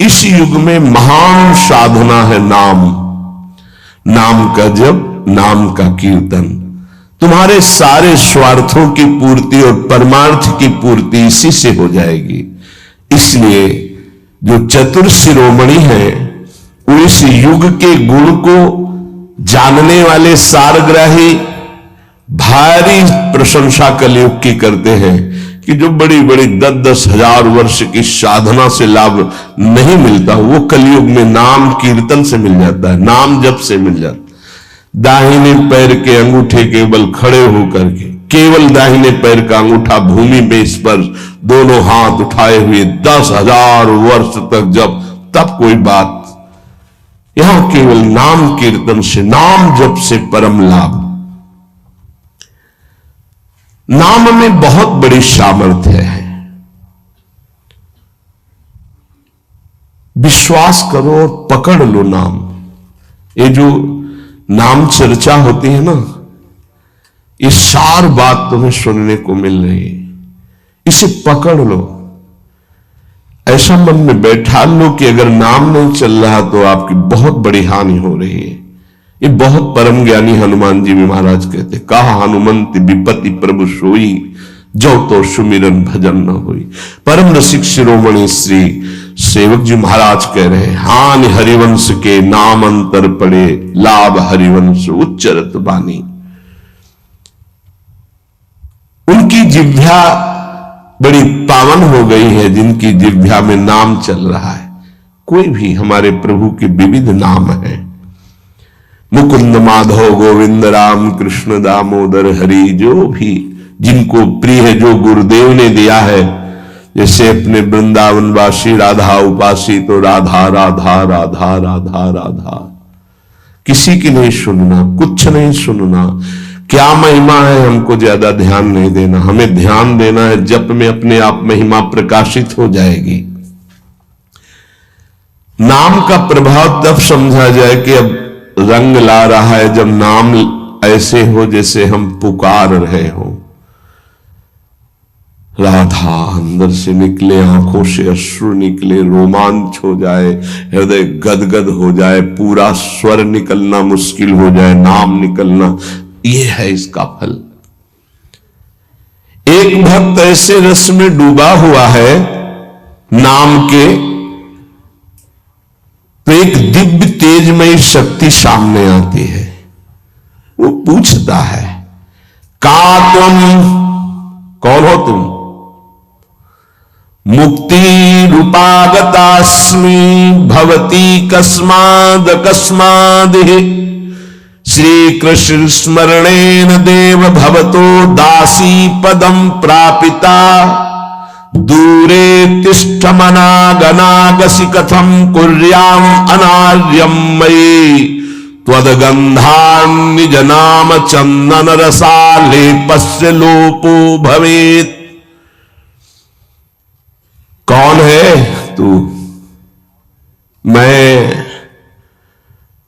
इस युग में महान साधना है नाम, नाम का जप, नाम का कीर्तन। तुम्हारे सारे स्वार्थों की पूर्ति और परमार्थ की पूर्ति इसी से हो जाएगी। इसलिए जो चतुर शिरोमणि है वो इस युग के गुण को जानने वाले सारग्राही भारी प्रशंसा कलयुग की करते हैं कि जो बड़ी बड़ी 10-10 हजार वर्ष की साधना से लाभ नहीं मिलता वो कलयुग में नाम कीर्तन से मिल जाता है, नाम जप से मिल जाता है। दाहिने पैर के अंगूठे केवल खड़े होकर के, केवल दाहिने पैर का अंगूठा भूमि में स्पर्श, दोनों हाथ उठाए हुए 10,000 वर्ष तक जब, तब कोई बात। यहां केवल नाम कीर्तन से, नाम जप से परम लाभ। नाम में बहुत बड़ी सामर्थ्य है। विश्वास करो और पकड़ लो नाम। ये जो नाम चर्चा होती है ना, ये सार बात तुम्हें सुनने को मिल रही है, इसे पकड़ लो। ऐसा मन में बैठा लो कि अगर नाम नहीं चल रहा तो आपकी बहुत बड़ी हानि हो रही है। ये बहुत परम ज्ञानी हनुमान जी भी महाराज कहते, कहा हनुमंत विपत्ति प्रभु सोई, जो तो सुमिरन भजन न हुई। परम रसिक शिरोमणि श्री सेवक जी महाराज कह रहे हैं, हानि हरिवंश के नाम अंतर पड़े, लाभ हरिवंश उच्चरत बानी। उनकी जिह्वा बड़ी पावन हो गई है जिनकी जिह्वा में नाम चल रहा है। कोई भी हमारे प्रभु के विविध नाम है, मुकुंद माधव गोविंद राम कृष्ण दामोदर हरि, जो भी जिनको प्रिय है, जो गुरुदेव ने दिया है। जैसे अपने वृंदावनवासी राधा उपासी तो राधा राधा राधा राधा राधा, किसी की नहीं सुनना, कुछ नहीं सुनना। क्या महिमा है हमको ज्यादा ध्यान नहीं देना, हमें ध्यान देना है जप में अपने आप महिमा प्रकाशित हो जाएगी। नाम का प्रभाव तब समझा जाए कि अब रंग ला रहा है जब नाम ऐसे हो जैसे हम पुकार रहे हो। राधा अंदर से निकले, आंखों से अश्रु निकले, रोमांच हो जाए, हृदय गदगद हो जाए, पूरा स्वर निकलना मुश्किल हो जाए, नाम निकलना, ये है इसका फल। एक भक्त ऐसे रस में डूबा हुआ है नाम के, तो एक दिव्य तेजमयी शक्ति सामने आती है। वो पूछता है, का तुम, कौन हो तुम? मुक्ति रूपागतास्मि भवती कस्माद कस्माद, श्री कृष्ण स्मरणेन देव भवतो दासी पदम प्रापिता, दूरे तिष्ठ मनागनागसि कथम कुर्याम अनार्यम मयि, त्वदगंधान् निज नाम चंदन रसालेपस्य लोपो भवेत्। कौन है तू? मैं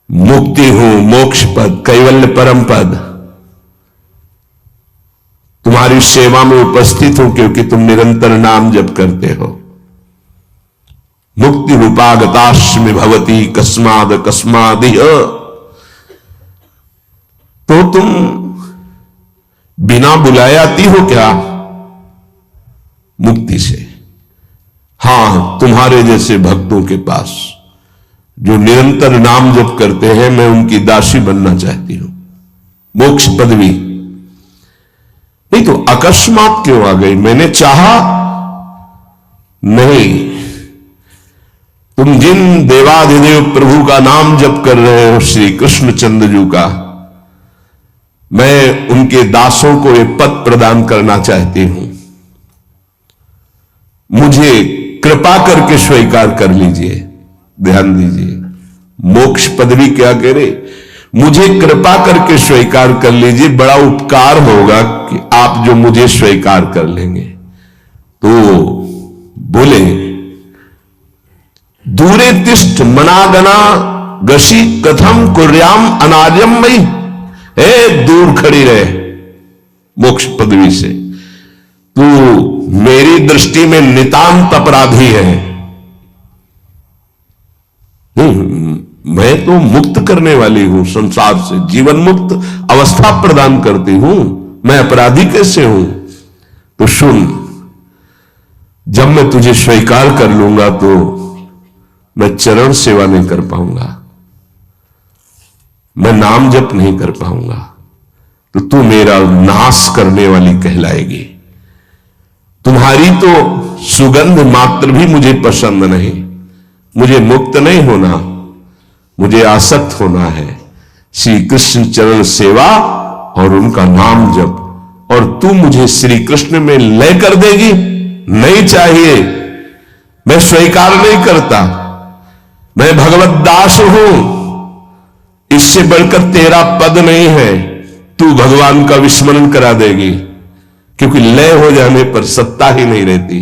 मुक्ति हूं, मोक्ष पद, कैवल्य परम पद, तुम्हारी सेवा में उपस्थित हूं क्योंकि तुम निरंतर नाम जप करते हो। मुक्ति रूपागतास्मि भवती कस्माद कस्मादिह, तो तुम बिना बुलाए आती हो क्या मुक्ति से? हां, तुम्हारे जैसे भक्तों के पास जो निरंतर नाम जप करते हैं, मैं उनकी दासी बनना चाहती हूं, मोक्ष पदवी। नहीं तो अकस्मात क्यों आ गई? मैंने चाहा नहीं। तुम जिन देवाधिदेव प्रभु का नाम जप कर रहे हो, श्री कृष्ण चंद्र जी का, मैं उनके दासों को ये पद प्रदान करना चाहती हूं। मुझे कृपा करके स्वीकार कर लीजिए। ध्यान दीजिए, मोक्ष पदवी क्या कह रहे? मुझे कृपा करके स्वीकार कर लीजिए, बड़ा उपकार होगा कि आप जो मुझे स्वीकार कर लेंगे। तो बोले, दूरे तिष्ठ मनागना गशी कथम कुर्याम अनार्यम मई, दूर खड़ी रहे मोक्ष पदवी से, तू मेरी दृष्टि में नितांत अपराधी है। नहीं, मैं तो मुक्त करने वाली हूं, संसार से जीवन मुक्त अवस्था प्रदान करती हूं, मैं अपराधी कैसे हूं? तो सुन, जब मैं तुझे स्वीकार कर लूंगा तो मैं चरण सेवा नहीं कर पाऊंगा, मैं नाम जप नहीं कर पाऊंगा, तो तू मेरा नाश करने वाली कहलाएगी। तुम्हारी तो सुगंध मात्र भी मुझे पसंद नहीं, मुझे मुक्त नहीं होना, मुझे आसक्त होना है श्री कृष्ण चरण सेवा और उनका नाम जप। और तू मुझे श्री कृष्ण में लय कर देगी? नहीं चाहिए, मैं स्वीकार नहीं करता, मैं भगवत दास हूं, इससे बढ़कर तेरा पद नहीं है। तू भगवान का विस्मरण करा देगी, क्योंकि लय हो जाने पर सत्ता ही नहीं रहती।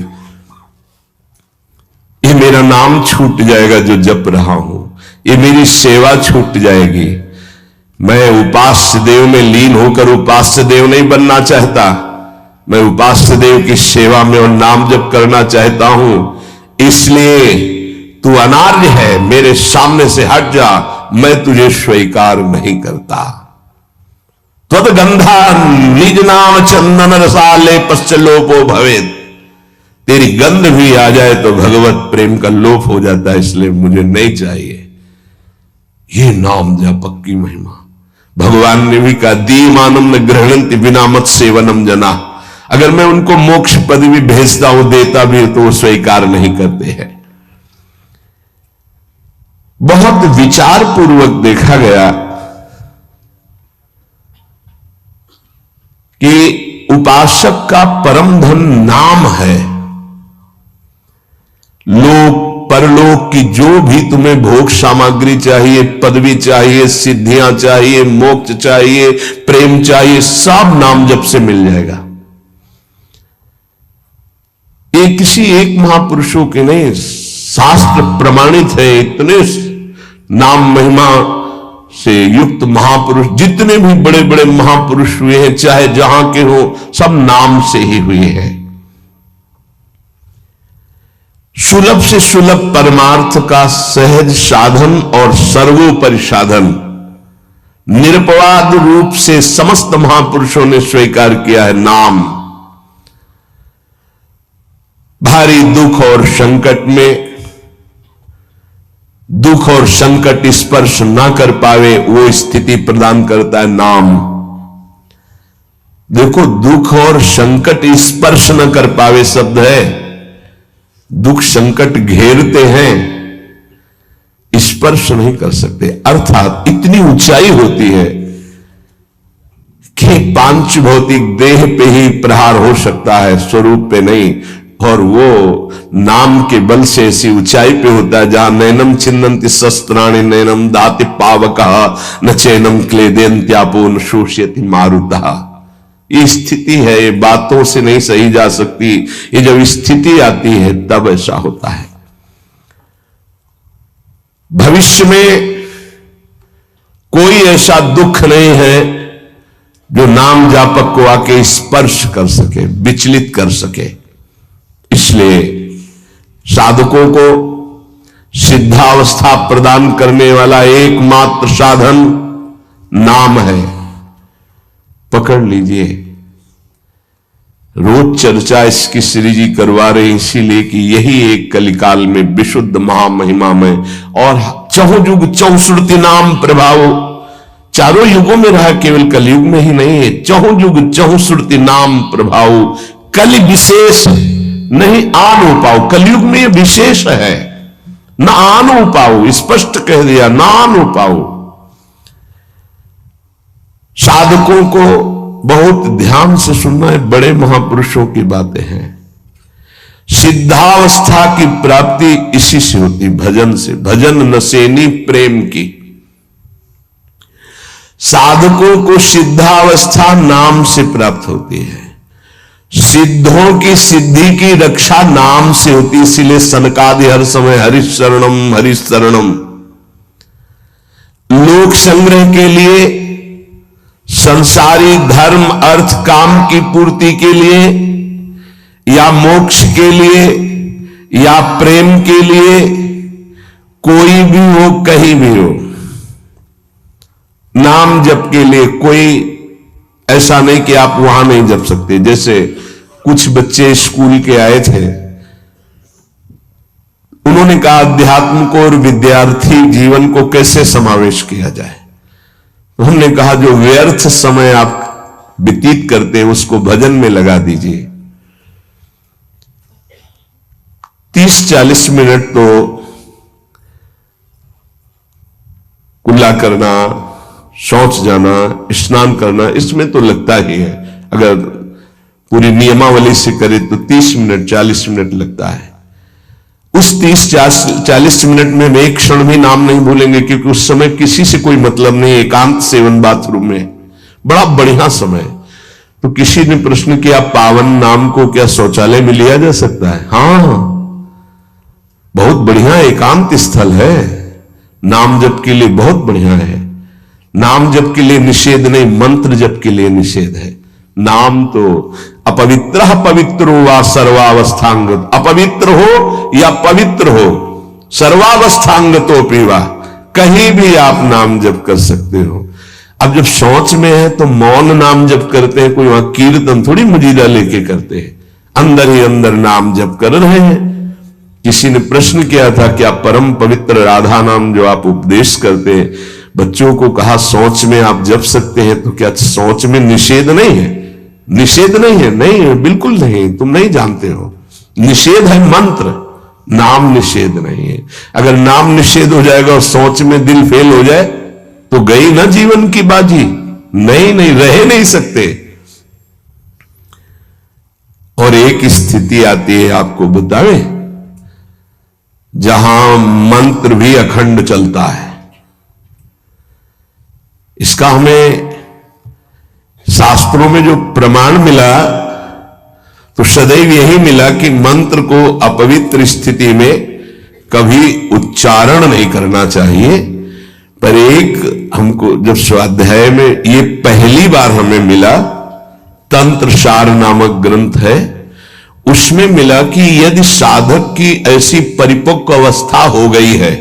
ये मेरा नाम छूट जाएगा जो जप रहा हूं, ये मेरी सेवा छूट जाएगी। मैं उपास्य देव में लीन होकर उपास्य देव नहीं बनना चाहता, मैं उपास्य देव की सेवा में और नाम जप करना चाहता हूं। इसलिए तू अनार्य है, मेरे सामने से हट जा, मैं तुझे स्वीकार नहीं करता। त्वद्गंधा निज नाम चंदन रसाले पश्चलोपो भवेत। तेरी गंध भी आ जाए तो भगवत प्रेम का लोप हो जाता है, इसलिए मुझे नहीं चाहिए। ये नाम जप की महिमा। भगवान ने भी कहा, दीमानम न ग्रहणंति बिना मत सेवनम जना। अगर मैं उनको मोक्ष पद भी भेजता हूं, देता भी तो वो स्वीकार नहीं करते हैं। बहुत विचार पूर्वक देखा गया कि उपासक का परम धन नाम है। लोक परलोक की जो भी तुम्हें भोग सामग्री चाहिए, पदवी चाहिए, सिद्धियां चाहिए, मोक्ष चाहिए, प्रेम चाहिए, सब नाम जप से मिल जाएगा। ये किसी एक महापुरुषों के नहीं, शास्त्र प्रमाणित है। इतने नाम महिमा से युक्त महापुरुष, जितने भी बड़े बड़े महापुरुष हुए हैं, चाहे जहां के हो, सब नाम से ही हुए हैं। सुलभ से सुलभ परमार्थ का सहज साधन और सर्वोपरि साधन निरपवाद रूप से समस्त महापुरुषों ने स्वीकार किया है नाम। भारी दुख और संकट में दुख और संकट स्पर्श ना कर पावे, वो स्थिति प्रदान करता है नाम। देखो, दुख और संकट स्पर्श न कर पावे शब्द है। दुख संकट घेरते हैं, स्पर्श नहीं कर सकते। अर्थात इतनी ऊंचाई होती है कि पांच भौतिक देह पे ही प्रहार हो सकता है, स्वरूप पे नहीं। और वो नाम के बल से ऐसी ऊंचाई पे होता है जहां नैनम छिन्नन्ति शस्त्राणि नैनम दाति पावकः न चैनम क्लेदेन्त्यापो न शोष्यति मारुतः। ये स्थिति है, ये बातों से नहीं सही जा सकती। ये जब स्थिति आती है तब ऐसा होता है। भविष्य में कोई ऐसा दुख नहीं है जो नाम जापक को आके स्पर्श कर सके, विचलित कर सके। इसलिए साधकों को सिद्धावस्था प्रदान करने वाला एकमात्र साधन नाम है। पकड़ लीजिए। रोज चर्चा इसकी श्री जी करवा रहे, इसीलिए कि यही एक कलिकाल में विशुद्ध महामहिमा में और चहुयुग चौसुरति नाम प्रभाव चारों युगों में रहा, केवल कलयुग में ही नहीं है। चहुयुग चहुसुरति नाम प्रभाव, कलि विशेष नहीं आन उपाओ। कलयुग में यह विशेष है, न आन उपाओ, स्पष्ट कह दिया, न आन उपाओ। साधकों को बहुत ध्यान से सुनना है, बड़े महापुरुषों की बातें हैं। सिद्धावस्था की प्राप्ति इसी से होती, भजन से। भजन नसेनी प्रेम की। साधकों को सिद्धावस्था नाम से प्राप्त होती है। सिद्धों की सिद्धि की रक्षा नाम से होती, इसीलिए सनकादि हर समय हरिश शरणम हरिश शरणम। लोक संग्रह के लिए, संसारी धर्म अर्थ काम की पूर्ति के लिए, या मोक्ष के लिए, या प्रेम के लिए कोई भी हो, कहीं भी हो, नाम जप के लिए कोई ऐसा नहीं कि आप वहां नहीं जप सकते। जैसे कुछ बच्चे स्कूल के आए थे, उन्होंने कहा अध्यात्म को और विद्यार्थी जीवन को कैसे समावेश किया जाए। तो हमने कहा जो व्यर्थ समय आप व्यतीत करते हैं उसको भजन में लगा दीजिए। 30-40 मिनट तो कुल्ला करना, शौच जाना, स्नान करना, इसमें तो लगता ही है। अगर पूरी नियमावली से करे तो 30 मिनट 40 मिनट लगता है। उस 30-40 मिनट में एक क्षण भी नाम नहीं भूलेंगे, क्योंकि उस समय किसी से कोई मतलब नहीं, एकांत सेवन बाथरूम में, बड़ा बढ़िया समय। तो किसी ने प्रश्न किया पावन नाम को क्या शौचालय में लिया जा सकता है? हाँ, बहुत बढ़िया एकांत स्थल है, नाम जप के लिए बहुत बढ़िया है। नाम जप के लिए निषेध नहीं, मंत्र जप के लिए निषेध है। नाम तो अपवित्र पवित्रो वा सर्वावस्थांगत, अपवित्र हो या पवित्र हो, सर्वावस्थांगतो पीवा, कहीं भी आप नाम जप कर सकते हो। अब जब शौच में है तो मौन नाम जप करते हैं, कोई वहां कीर्तन थोड़ी मजीरा लेके करते हैं, अंदर ही अंदर नाम जप कर रहे हैं। किसी ने प्रश्न किया था क्या परम पवित्र राधा नाम जो आप उपदेश करते हैं, बच्चों को कहा शौच में आप जप सकते हैं, तो क्या शौच में निषेध नहीं है? निषेध नहीं है, नहीं है, बिल्कुल नहीं, तुम नहीं जानते हो। निषेध है मंत्र, नाम निषेध नहीं है। अगर नाम निषेध हो जाएगा और शौच में दिल फेल हो जाए तो गई ना जीवन की बाजी, नहीं रह नहीं सकते। और एक स्थिति आती है, आपको बतावे, जहां मंत्र भी अखंड चलता है। इसका हमें शास्त्रों में जो प्रमाण मिला तो सदैव यही मिला कि मंत्र को अपवित्र स्थिति में कभी उच्चारण नहीं करना चाहिए। पर एक हमको जब स्वाध्याय में ये पहली बार हमें मिला, तंत्र सार नामक ग्रंथ है, उसमें मिला कि यदि साधक की ऐसी परिपक्व अवस्था हो गई है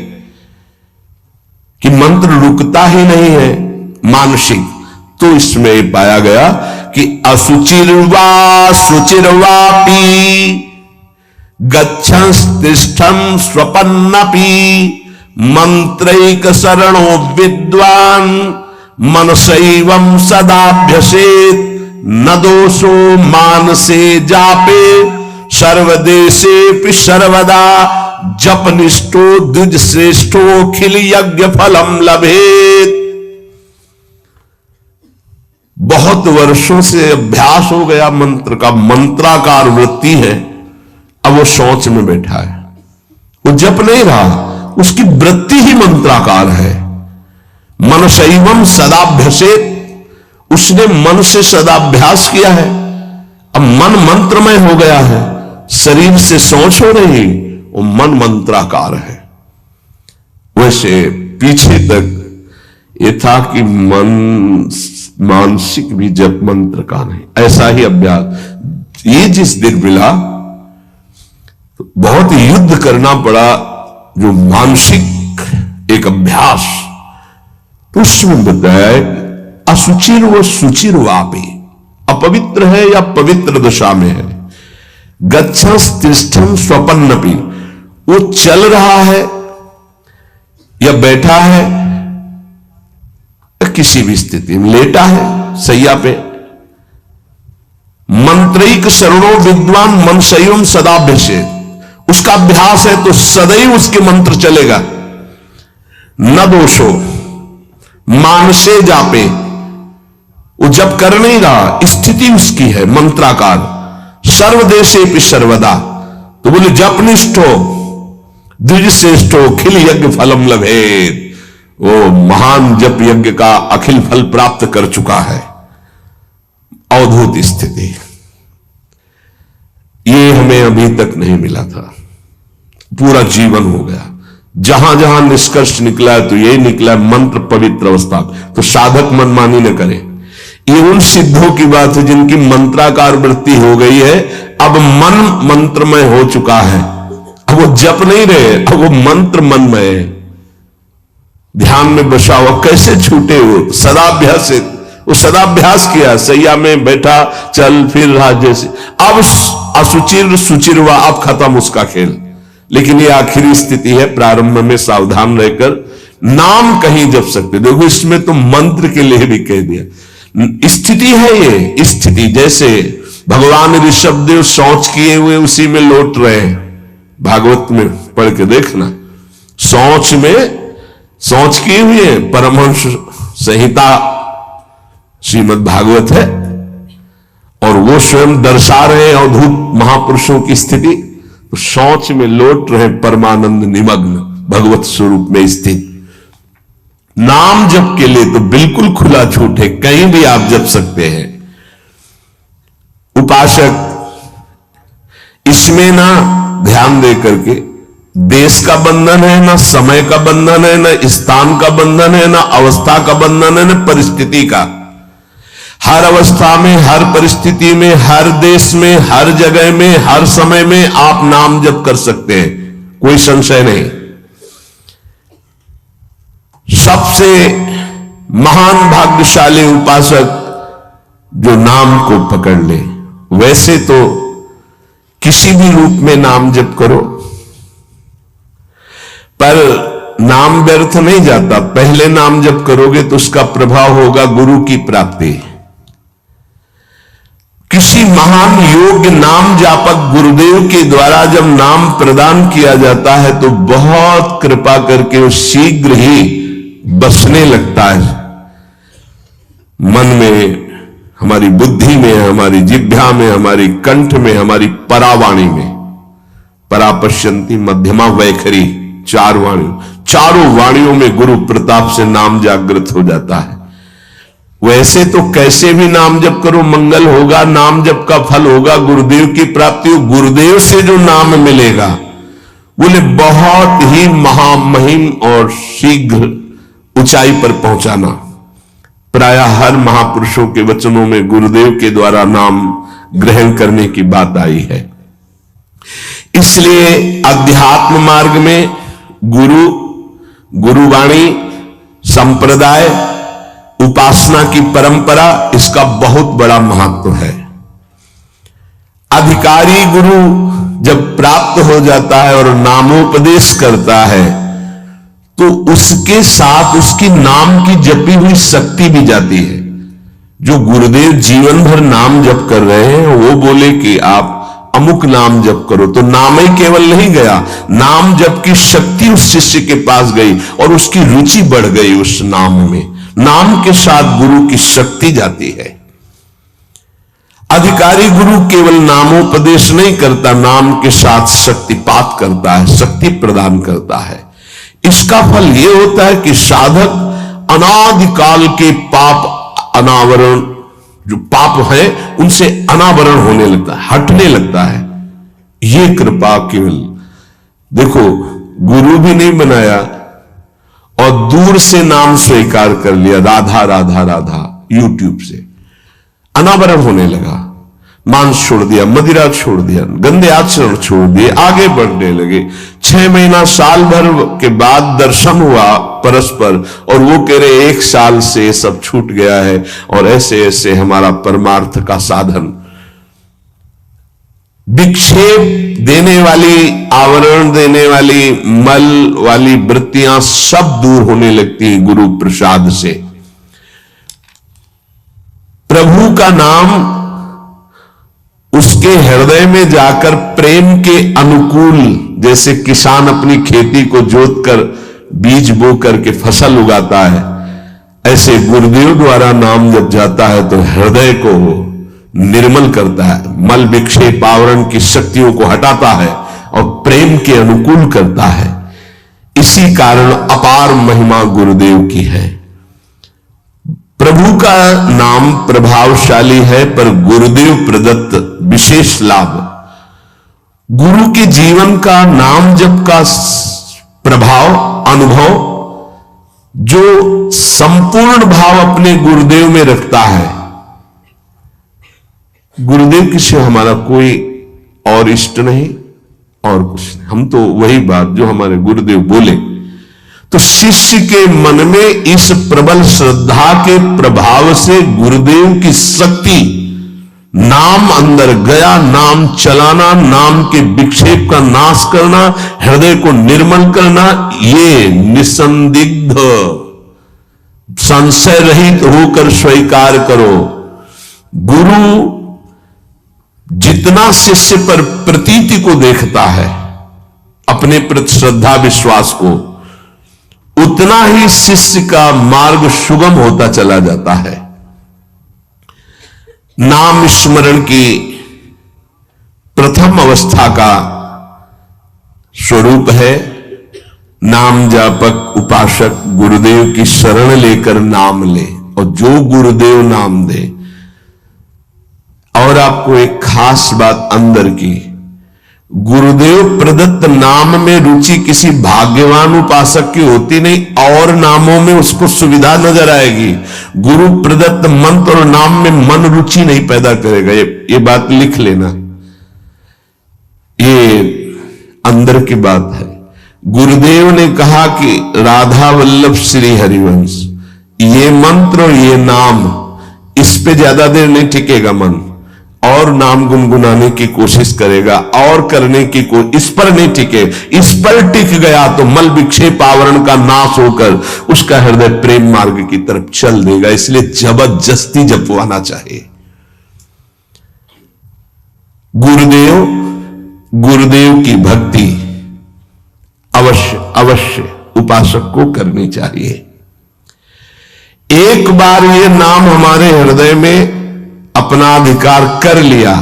कि मंत्र रुकता ही नहीं है मानसिक, तो इसमें पाया गया कि असुचिर्वा शुचिर्वापि गच्छंस्तिष्ठं स्वपन्नपि मंत्रैक शरणो विद्वान मनसैवं सदाभ्यसेत न दोषो मानसे जापे सर्वदेशेपि सर्वदा जपनिष्ठो द्विज श्रेष्ठो खिल यज्ञ फलम लभेत। बहुत वर्षों से अभ्यास हो गया मंत्र का, मंत्राकार वृत्ति है, अब वो शौच में बैठा है, वो जप नहीं रहा, उसकी वृत्ति ही मंत्राकार है। मनसैवं सदाभ्यसेत, उसने मन से सदाभ्यास किया है, अब मन मंत्रमय हो गया है, शरीर से शौच हो रही, वो मन मंत्राकार है। वैसे पीछे तक ये था कि मन मानसिक भी जप मंत्र का नहीं, ऐसा ही अभ्यास। ये जिस दिन मिला तो बहुत युद्ध करना पड़ा, जो मानसिक एक अभ्यास, तो उसमें बताया असुचिर व सुचिर वापी, अपवित्र है या पवित्र दशा में है, गच्छंस्तिष्ठं स्वपन्नपि, वो चल रहा है या बैठा है, किसी भी स्थिति में लेटा है सैया पे, मंत्रैक शरणो विद्वान मनसैवं सदाभ्यसेत, उसका अभ्यास है तो सदैव उसके मंत्र चलेगा। न दोषो मानसे जापे, वो जब कर नहीं रहा, स्थिति उसकी है मंत्राकार, सर्वदेशे भी सर्वदा, तो बोले जपनिष्ठो द्विज श्रेष्ठो खिल यज्ञ फलम लभेत, वो महान जप यज्ञ का अखिल फल प्राप्त कर चुका है। अवधूत स्थिति, ये हमें अभी तक नहीं मिला था, पूरा जीवन हो गया। जहां जहां निष्कर्ष निकला है तो यही निकला है, मंत्र पवित्र अवस्था। तो साधक मनमानी न करे। ये उन सिद्धों की बात है जिनकी मंत्राकार वृत्ति हो गई है, अब मन मंत्रमय हो चुका है, अब वो जप नहीं रहे, अब वो मंत्र मन में है, ध्यान में बसा हुआ, कैसे छूटे वो सदाभ्यास से, वो सदाभ्यास किया, सैया में बैठा चल फिर रहा जैसे, अब असुचिर सुचिर हुआ, अब खत्म उसका खेल। लेकिन ये आखिरी स्थिति है, प्रारंभ में सावधान रहकर नाम कहीं जप सकते। देखो इसमें तो मंत्र के लिए भी कह दिया, स्थिति है ये स्थिति। जैसे भगवान ऋषभदेव शौच किए हुए उसी में लौट रहे हैं, भागवत में पढ़ के देखना, शौच किए हुए हैं, परमहंस संहिता श्रीमद् भागवत है, और वो स्वयं दर्शा रहे हैं अवधूत महापुरुषों की स्थिति, तो शौच में लौट रहे परमानंद निमग्न भगवत स्वरूप में स्थित। नाम जप के लिए तो बिल्कुल खुला छूट है, कहीं भी आप जप सकते हैं। उपासक इसमें ना ध्यान दे करके, देश का बंधन है, ना समय का बंधन है, ना स्थान का बंधन है, ना अवस्था का बंधन है, ना परिस्थिति का। हर अवस्था में, हर परिस्थिति में, हर देश में, हर जगह में, हर समय में आप नाम जप कर सकते हैं, कोई संशय नहीं। सबसे महान भाग्यशाली उपासक जो नाम को पकड़ ले। वैसे तो किसी भी रूप में नाम जप करो, पर नाम व्यर्थ नहीं जाता। पहले नाम जप करोगे तो उसका प्रभाव होगा गुरु की प्राप्ति। किसी महान योग्य नाम जापक गुरुदेव के द्वारा जब नाम प्रदान किया जाता है तो बहुत कृपा करके वो शीघ्र ही बसने लगता है मन में, हमारी बुद्धि में, हमारी जिह्वा में, हमारी कंठ में, हमारी परावाणी में। परापश्यंती मध्यमा वैखरी, चारों वाणियों में गुरु प्रताप से नाम जागृत हो जाता है। वैसे तो कैसे भी नाम जप करो मंगल होगा, नाम जप का फल होगा, गुरुदेव की प्राप्ति हो। गुरुदेव से जो नाम मिलेगा बोले बहुत ही महामहिम और शीघ्र ऊंचाई पर पहुंचाना। प्रायः हर महापुरुषों के वचनों में गुरुदेव के द्वारा नाम ग्रहण करने की बात आई है। इसलिए अध्यात्म मार्ग में गुरुवाणी, संप्रदाय, उपासना की परंपरा, इसका बहुत बड़ा महत्व है। अधिकारी गुरु जब प्राप्त हो जाता है और नामोपदेश करता है तो उसके साथ उसकी नाम की जपी हुई शक्ति भी जाती है। जो गुरुदेव जीवन भर नाम जप कर रहे हैं वो बोले कि आप अमुक नाम जप करो, तो नाम ही केवल नहीं गया, नाम जप की शक्ति उस शिष्य के पास गई और उसकी रुचि बढ़ गई उस नाम में। नाम के साथ गुरु की शक्ति जाती है। अधिकारी गुरु केवल नामोपदेश नहीं करता, नाम के साथ शक्तिपात करता है, शक्ति प्रदान करता है। इसका फल यह होता है कि साधक अनादिकाल के पाप अनावरण, जो पाप है उनसे अनावरण होने लगता है, हटने लगता है। यह कृपा केवल देखो, गुरु भी नहीं बनाया और दूर से नाम स्वीकार कर लिया, राधा राधा राधा, यूट्यूब से अनावरण होने लगा। मांस छोड़ दिया, मदिरा छोड़ दिया, गंदे आचरण छोड़ दिए, आगे बढ़ने लगे। 6 महीना साल भर के बाद दर्शन हुआ परस्पर और वो कह रहे 1 साल से सब छूट गया है और ऐसे ऐसे हमारा परमार्थ का साधन। विक्षेप देने वाली, आवरण देने वाली, मल वाली वृत्तियां सब दूर होने लगती हैं गुरु प्रसाद से। प्रभु का नाम उसके हृदय में जाकर प्रेम के अनुकूल, जैसे किसान अपनी खेती को जोत कर बीज बो करके फसल उगाता है, ऐसे गुरुदेव द्वारा नाम जब जाता है तो हृदय को निर्मल करता है, मल विक्षेप आवरण की शक्तियों को हटाता है और प्रेम के अनुकूल करता है। इसी कारण अपार महिमा गुरुदेव की है। प्रभु का नाम प्रभावशाली है, पर गुरुदेव प्रदत्त विशेष लाभ। गुरु के जीवन का नाम जप का प्रभाव, अनुभव, जो संपूर्ण भाव अपने गुरुदेव में रखता है। गुरुदेव की से हमारा कोई और इष्ट नहीं, और कुछ नहीं। हम तो वही बात जो हमारे गुरुदेव बोले। तो शिष्य के मन में इस प्रबल श्रद्धा के प्रभाव से गुरुदेव की शक्ति, नाम अंदर गया, नाम चलाना, नाम के विक्षेप का नाश करना, हृदय को निर्मल करना, ये निसंदिग्ध संशय रहित होकर स्वीकार करो। गुरु जितना शिष्य पर प्रतीति को देखता है, अपने प्रति श्रद्धा विश्वास को, उतना ही शिष्य का मार्ग सुगम होता चला जाता है। नाम स्मरण की प्रथम अवस्था का स्वरूप है नाम जापक उपासक गुरुदेव की शरण लेकर नाम ले, और जो गुरुदेव नाम दे। और आपको एक खास बात अंदर की, गुरुदेव प्रदत्त नाम में रुचि किसी भाग्यवान उपासक की होती नहीं, और नामों में उसको सुविधा नजर आएगी। गुरु प्रदत्त मंत्र और नाम में मन रुचि नहीं पैदा करेगा। ये बात लिख लेना, ये अंदर की बात है। गुरुदेव ने कहा कि राधा वल्लभ श्री हरिवंश, ये मंत्र और ये नाम, इस पे ज्यादा देर नहीं टिकेगा मन, और नाम गुनगुनाने की कोशिश करेगा, और करने की इस पर नहीं टिके। इस पर टिक गया तो मल विक्षेप आवरण का नाश होकर उसका हृदय प्रेम मार्ग की तरफ चल देगा। इसलिए जबरदस्ती जपवाना चाहिए। गुरुदेव की भक्ति अवश्य उपासक को करनी चाहिए। एक बार ये नाम हमारे हृदय में अपना अधिकार कर लिया,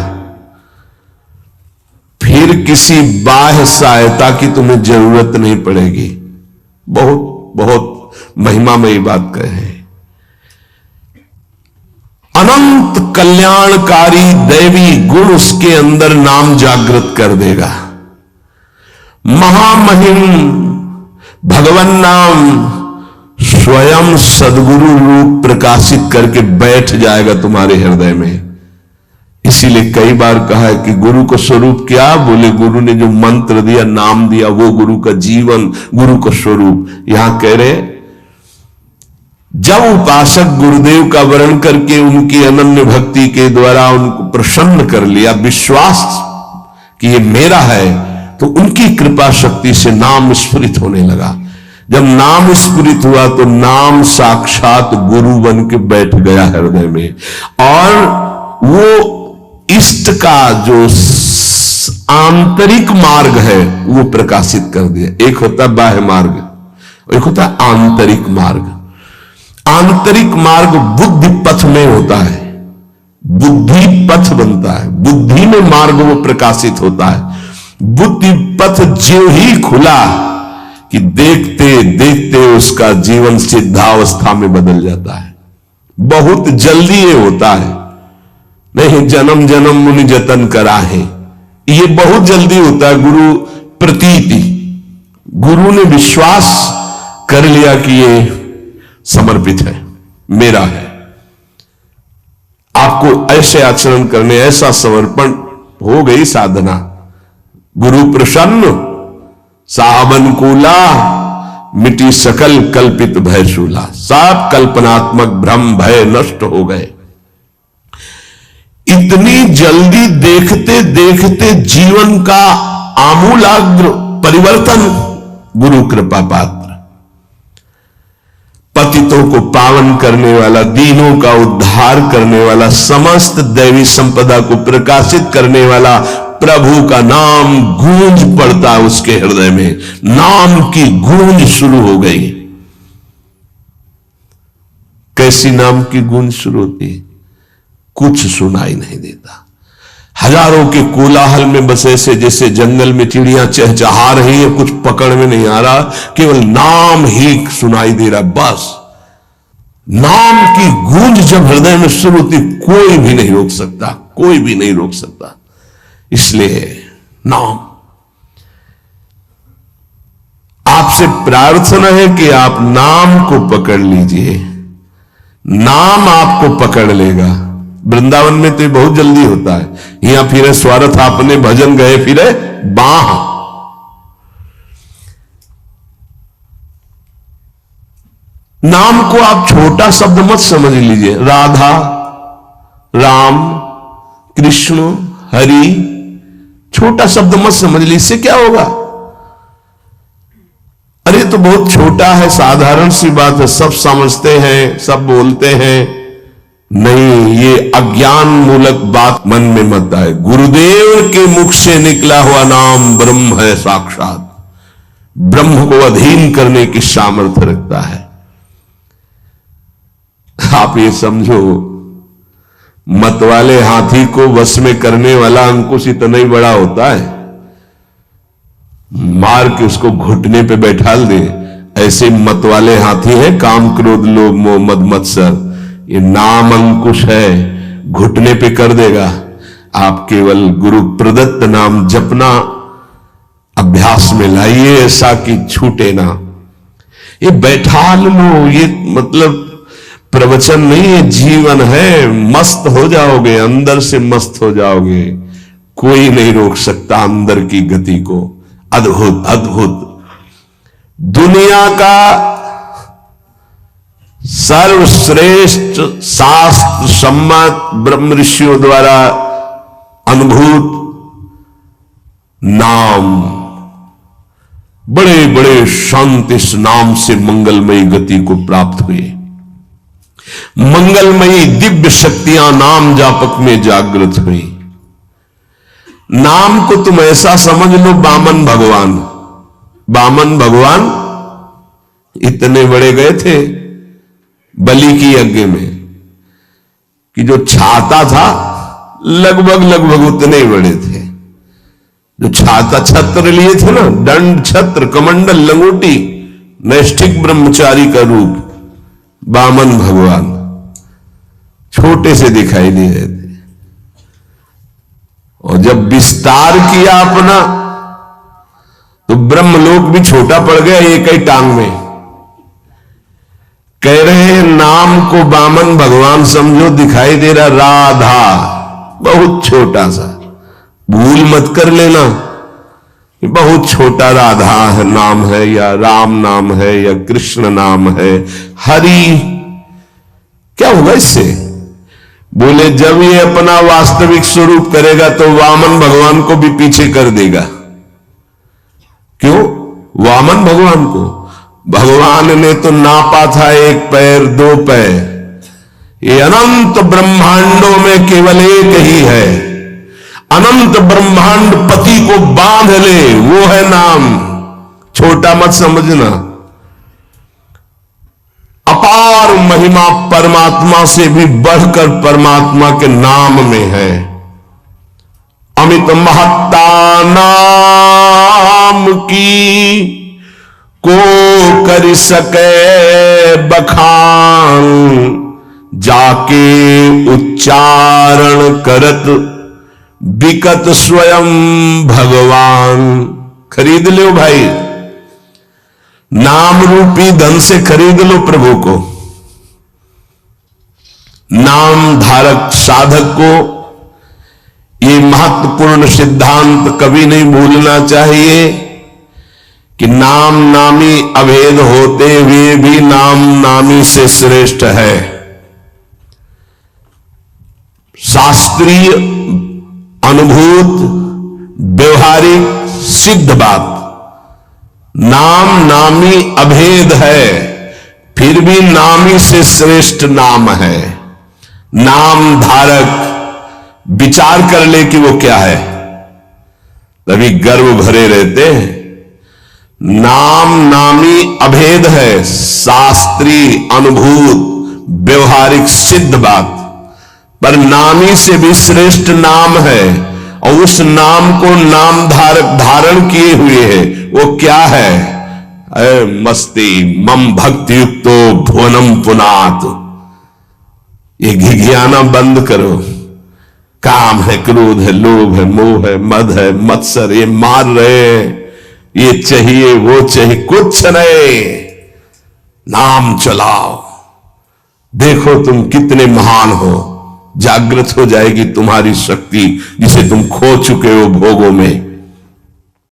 फिर किसी बाह्य सहायता की तुम्हें जरूरत नहीं पड़ेगी। बहुत बहुत महिमामयी बात कहे हैं। अनंत कल्याणकारी दैवी गुण उसके अंदर नाम जागृत कर देगा। महामहिम भगवान नाम स्वयं सदगुरु रूप प्रकाशित करके बैठ जाएगा तुम्हारे हृदय में। इसीलिए कई बार कहा है कि गुरु का स्वरूप क्या? बोले गुरु ने जो मंत्र दिया, नाम दिया, वो गुरु का जीवन, गुरु का स्वरूप। यहां कह रहे जब उपासक गुरुदेव का वर्ण करके उनकी अनन्य भक्ति के द्वारा उनको प्रसन्न कर लिया, विश्वास कि ये मेरा है, तो उनकी कृपा शक्ति से नाम स्फुरित होने लगा। जब नाम स्फुरित हुआ तो नाम साक्षात गुरु बन के बैठ गया हृदय में, और वो इष्ट का जो आंतरिक मार्ग है वो प्रकाशित कर दिया। एक होता है बाह्य मार्ग, एक होता है आंतरिक मार्ग। आंतरिक मार्ग बुद्धि पथ में होता है, बुद्धि पथ बनता है, बुद्धि में मार्ग वो प्रकाशित होता है। बुद्धि पथ जो ही खुला कि देखते देखते उसका जीवन सिद्धावस्था में बदल जाता है। बहुत जल्दी ये होता है, नहीं जन्म जन्म मुनि जतन करा है, ये बहुत जल्दी होता है। गुरु प्रतीति, गुरु ने विश्वास कर लिया कि ये समर्पित है, मेरा है। आपको ऐसे आचरण करने, ऐसा समर्पण हो गई साधना। गुरु प्रसन्न सावन कूला, मिटी सकल कल्पित भय शूला। सब कल्पनात्मक भ्रम भय नष्ट हो गए। इतनी जल्दी देखते देखते जीवन का आमूलाग्र परिवर्तन गुरु कृपा पात्र, पतितों को पावन करने वाला, दीनों का उद्धार करने वाला, समस्त दैवी संपदा को प्रकाशित करने वाला प्रभु का नाम गूंज पड़ता है उसके हृदय में। नाम की गूंज शुरू हो गई। कैसी नाम की गूंज शुरू होती है? कुछ सुनाई नहीं देता। हजारों के कोलाहल में बस ऐसे जैसे जंगल में चिड़ियां चहचहा रही है, कुछ पकड़ में नहीं आ रहा, केवल नाम ही सुनाई दे रहा। बस नाम की गूंज जब हृदय में शुरू होती, कोई भी नहीं रोक सकता, कोई भी नहीं रोक सकता। इसलिए नाम, आपसे प्रार्थना है कि आप नाम को पकड़ लीजिए, नाम आपको पकड़ लेगा। वृंदावन में तो बहुत जल्दी होता है, यहां फिरे स्वार्थ आपने भजन गए फिरे बाह, नाम को आप छोटा शब्द मत समझ लीजिए। राधा, राम, कृष्ण, हरि, छोटा शब्द मत समझ लीजिए। इससे क्या होगा? अरे तो बहुत छोटा है, साधारण सी बात है, सब समझते हैं, सब बोलते हैं। नहीं, ये अज्ञान मूलक बात मन में मत आए। गुरुदेव के मुख से निकला हुआ नाम ब्रह्म है, साक्षात ब्रह्म को अधीन करने की सामर्थ्य रखता है। आप ये समझो, मत वाले हाथी को वश में करने वाला अंकुश इतना ही बड़ा होता है, मार के उसको घुटने पे बैठाल दे। ऐसे मत वाले हाथी है काम, क्रोध, लोभ, मोह, मद, मत्सर। ये नाम अंकुश है, घुटने पे कर देगा। आप केवल गुरु प्रदत्त नाम जपना अभ्यास में लाइए, ऐसा कि छूटे ना। ये बैठाल लो, ये मतलब प्रवचन नहीं है, जीवन है। मस्त हो जाओगे, अंदर से मस्त हो जाओगे। कोई नहीं रोक सकता अंदर की गति को। अद्भुत अद्भुत। दुनिया का सर्वश्रेष्ठ शास्त्र सम्मत ब्रह्म ऋषियों द्वारा अनुभूत नाम, बड़े बड़े संत इस नाम से मंगलमयी गति को प्राप्त हुए। मंगलमयी दिव्य शक्तियां नाम जापक में जागृत हुई। नाम को तुम ऐसा समझ लो, वामन भगवान। वामन भगवान इतने बड़े गए थे बलि की यज्ञ में कि जो छाता था लगभग उतने बड़े थे। जो छाता, छत्र लिए थे ना, दंड, छत्र, कमंडल, लंगोटी, नैष्ठिक ब्रह्मचारी का रूप। वामन भगवान छोटे से दिखाई दे रहे थे। और जब विस्तार किया अपना, तो ब्रह्मलोक भी छोटा पड़ गया एक ही टांग में। कह रहे हैं नाम को वामन भगवान समझो, दिखाई दे रहा राधा, बहुत छोटा सा। भूल मत कर लेना, बहुत छोटा राधा है नाम है, या राम नाम है, या कृष्ण नाम है, हरि। क्या होगा इससे? बोले जब ये अपना वास्तविक स्वरूप करेगा तो वामन भगवान को भी पीछे कर देगा। क्यों? वामन भगवान को भगवान ने तो नापा था एक पैर, दो पैर। ये अनंत ब्रह्मांडों में केवल एक ही है। अनंत ब्रह्मांड पति को बांध ले, वो है नाम। छोटा मत समझना। अपार महिमा परमात्मा से भी बढ़कर परमात्मा के नाम में है। अमित महत्ता नाम की को कर सके बखान, जाके उच्चारण करत बिकत स्वयं भगवान। खरीद लो भाई, नाम रूपी धन से खरीद लो प्रभु को। नाम धारक साधक को ये महत्वपूर्ण सिद्धांत कभी नहीं भूलना चाहिए कि नाम नामी अभेद होते हुए भी नाम नामी से श्रेष्ठ है। शास्त्रीय अनुभूत व्यवहारिक सिद्ध बात, नाम नामी अभेद है, फिर भी नामी से श्रेष्ठ नाम है। नाम धारक विचार कर ले कि वो क्या है, तभी गर्व भरे रहते हैं। नाम नामी अभेद है, शास्त्रीय अनुभूत व्यवहारिक सिद्ध बात, पर नामी से भी श्रेष्ठ नाम है। और उस नाम को नाम धारक धारण किए हुए है, वो क्या है? मस्ती मम भक्ति युक्तो भुवनम पुनात। ये घिघियाना बंद करो। काम है, क्रोध है, लोभ है, मोह है, मद है, मत्सर, ये मार रहे हैं, ये चाहिए, वो चाहिए, कुछ नहीं। नाम चलाओ, देखो तुम कितने महान हो। जागृत हो जाएगी तुम्हारी शक्ति जिसे तुम खो चुके हो भोगों में।